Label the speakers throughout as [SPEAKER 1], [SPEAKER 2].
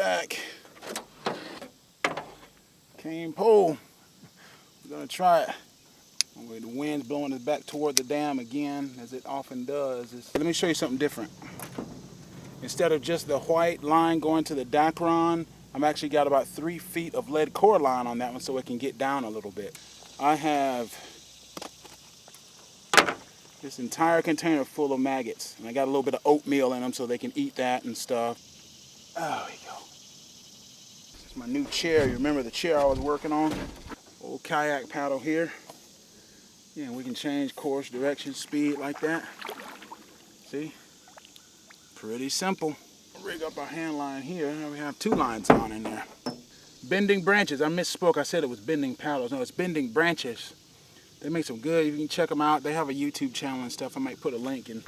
[SPEAKER 1] kayak. Cane pole. We're gonna try it. The wind's blowing us back toward the dam again, as it often does. Let me show you something different. Instead of just the white line going to the Dacron, I've actually got about 3 feet of lead core line on that one so it can get down a little bit. I have this entire container full of maggots, and I got a little bit of oatmeal in them so they can eat that and stuff. Oh, there you go. This is my new chair. You remember the chair I was working on? Old kayak paddle here. Yeah, we can change course, direction, speed like that. See? Pretty simple. Rig up our hand line here. Now we have 2 lines on in there. Bending branches. I misspoke. I said it was bending paddles. No, it's bending branches. They make some good. You can check them out. They have a YouTube channel and stuff. I might put a link in.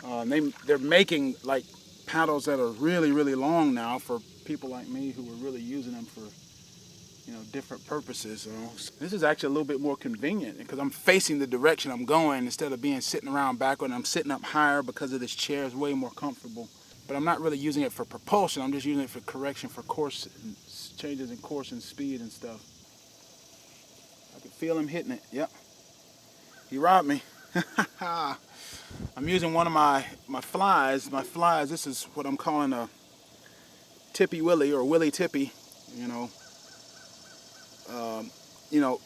[SPEAKER 1] They're making like paddles that are really, really long now for people like me who are really using them for, you know, different purposes. So this is actually a little bit more convenient because I'm facing the direction I'm going instead of being sitting around backward. I'm sitting up higher because of this chair. It's way more comfortable. But I'm not really using it for propulsion. I'm just using it for correction for course, changes in course and speed and stuff. I can feel him hitting it. Yep. He robbed me. I'm using one of my flies. My flies, this is what I'm calling a tippy willy or willy tippy. You know, a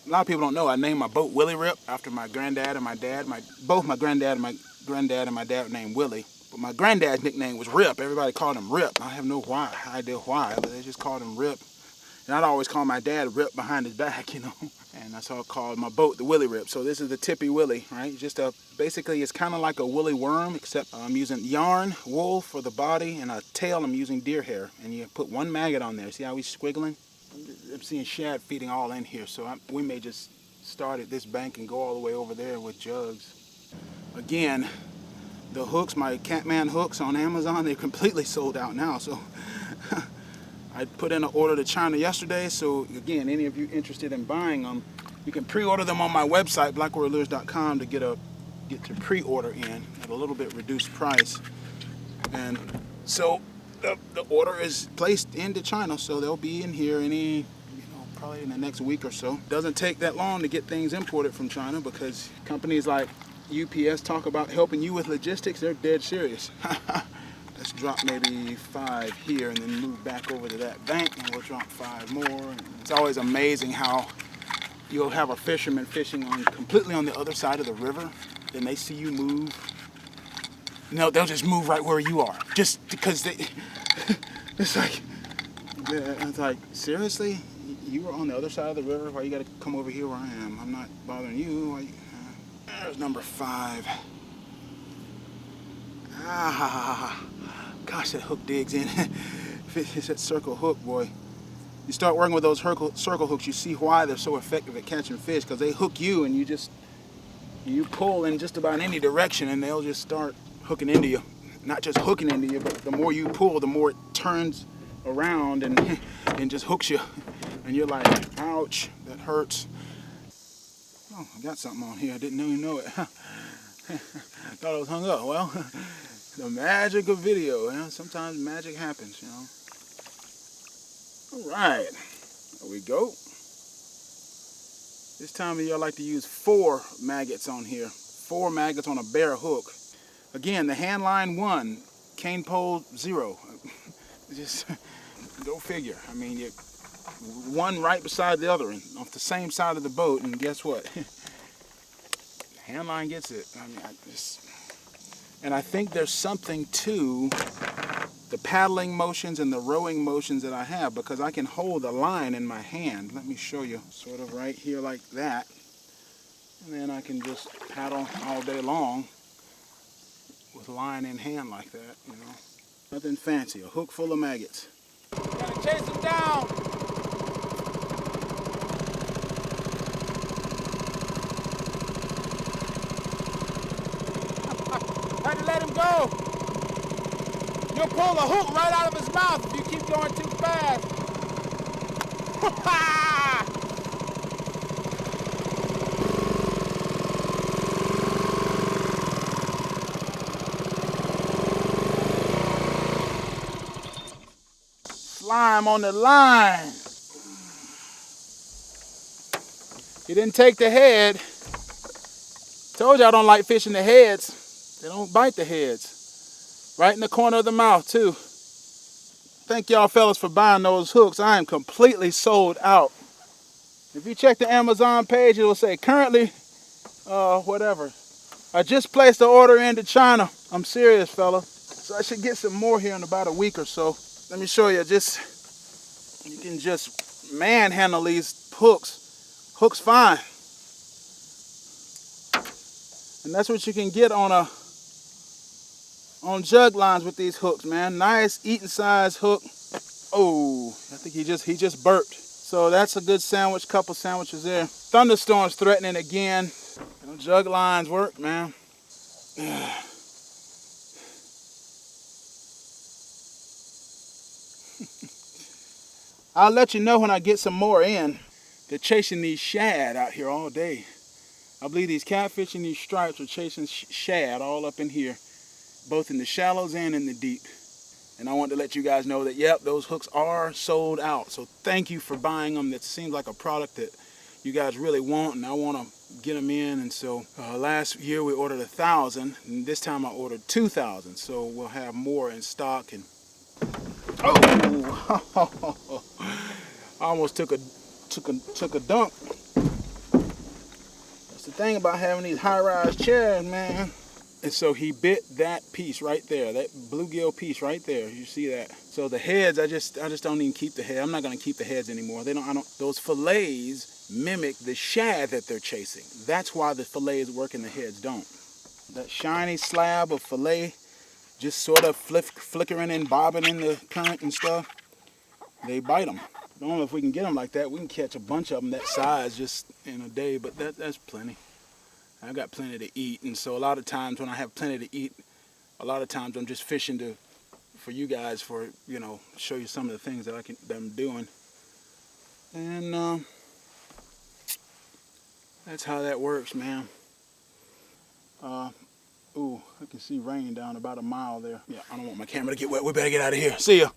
[SPEAKER 1] lot of people don't know I named my boat Willie Rip after my granddad and my dad. Both my granddad and my dad were named Willie. But my granddad's nickname was Rip. Everybody called him Rip. I have no idea why, but they just called him Rip. And I'd always call my dad Rip behind his back, you know. And that's how I called my boat the Willie Rip. So this is the tippy willy, right? Basically it's kind of like a woolly worm, except I'm using yarn, wool for the body, and a tail I'm using deer hair. And you put 1 maggot on there. See how he's squiggling? I'm seeing shad feeding all in here, so we may just start at this bank and go all the way over there with jugs. Again, the hooks, my Catman hooks on Amazon, they're completely sold out now. So I put in an order to China yesterday, so again, any of you interested in buying them, you can pre-order them on my website, blackwarriorlures.com, to get to pre-order in at a little bit reduced price. And so the order is placed into China, so they'll be in here probably in the next week or so. Doesn't take that long to get things imported from China because companies like UPS talk about helping you with logistics. They're dead serious. Let's drop maybe 5 here and then move back over to that bank, and we'll drop 5 more. And it's always amazing how you'll have a fisherman fishing completely on the other side of the river, then they see you move. No, they'll just move right where you are, just because it's like, seriously? You were on the other side of the river? Why you gotta come over here where I am? I'm not bothering you. There's number 5. Gosh, that hook digs in. It's that circle hook, boy. You start working with those circle hooks, you see why they're so effective at catching fish, because they hook you and you pull in just about any direction and they'll just start hooking into you. Not just hooking into you, but the more you pull, the more it turns around and just hooks you. And you're like, ouch, that hurts. Oh, I got something on here. I didn't even know it. Thought it was hung up. Well, the magic of video. You know? Sometimes magic happens, you know. All right, there we go. This time of year I like to use 4 maggots on here. 4 maggots on a bare hook. Again, the hand line 1, cane pole 0. Just go figure. I mean, one right beside the other and off the same side of the boat, and guess what? Hand line gets it. I mean, and I think there's something to the paddling motions and the rowing motions that I have, because I can hold the line in my hand. Let me show you, sort of right here like that. And then I can just paddle all day long with line in hand like that, you know. Nothing fancy, a hook full of maggots. Gotta chase them down. Had to let him go. You'll pull the hook right out of his mouth if you keep going too fast. slime on the line. He didn't take the head. Told you I don't like fishing the heads. They don't bite the heads. Right in the corner of the mouth too. Thank y'all fellas for buying those hooks. I am completely sold out. If you check the Amazon page, it will say currently, whatever. I just placed the order into China. I'm serious, fella. So I should get some more here in about a week or so. Let me show you. You can just manhandle these hooks. Hooks fine. And that's what you can get on jug lines with these hooks, man. Nice eating size hook. Oh, I think he just burped. So that's a good sandwich, couple sandwiches there. Thunderstorms threatening again. You know, jug lines work, man. I'll let you know when I get some more in. They're chasing these shad out here all day. I believe these catfish and these stripes are chasing shad all up in here, both in the shallows and in the deep. And I want to let you guys know that, yep, those hooks are sold out. So thank you for buying them. That seems like a product that you guys really want, and I want to get them in. And so last year we ordered 1,000, and this time I ordered 2,000. So we'll have more in stock. And oh, I almost took a dunk. That's the thing about having these high-rise chairs, man. And so he bit that piece right there, that bluegill piece right there. You see that? So the heads, I just don't even keep the head. I'm not gonna keep the heads anymore. Those fillets mimic the shad that they're chasing. That's why the fillets work and the heads don't. That shiny slab of fillet, just sort of flickering and bobbing in the current and stuff, they bite them. I don't know if we can get them like that. We can catch a bunch of them that size just in a day, but that's plenty. I got plenty to eat, and so a lot of times when I have plenty to eat, a lot of times I'm just fishing for you guys, for, you know, show you some of the things that I'm doing. And that's how that works, man. Ooh, I can see rain down about a mile there. Yeah, I don't want my camera to get wet. We better get out of here. See ya.